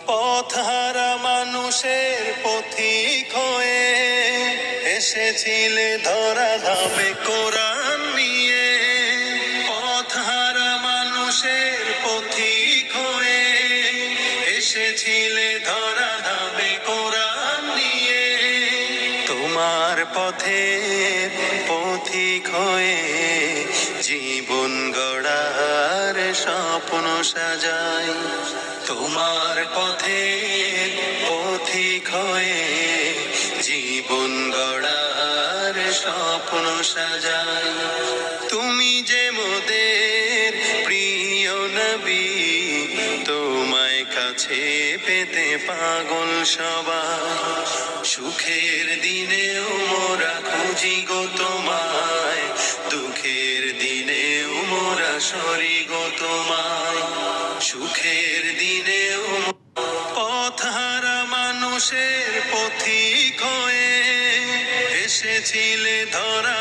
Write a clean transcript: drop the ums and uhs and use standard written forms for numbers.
পথহারা মানুষের পথিক হয়ে এসেছিলে ধরা ধামে কোরআন নিয়ে। পথহারা মানুষের পথিক হয়ে এসেছিলে ধরা ধামে কোরআন নিয়ে। তোমার পথের পথিক হয়ে জীবন গড়ার স্বপ্ন সাজাই। তোমার পথের পথিক হয়ে জীবন গড়ার স্বপ্ন সাজাই। তুমি যে মোদের প্রিয় নবী, তোমায় কাছে পেতে পাগল সবাই। সুখের দিনেও মোরা খুঁজি গো তোমায়, দুঃখের দিনেও মোরা সরি গো তোমায়। সুখের দিনেও পথহারা মানুষের পথিক হয়ে এসেছিলে ধরা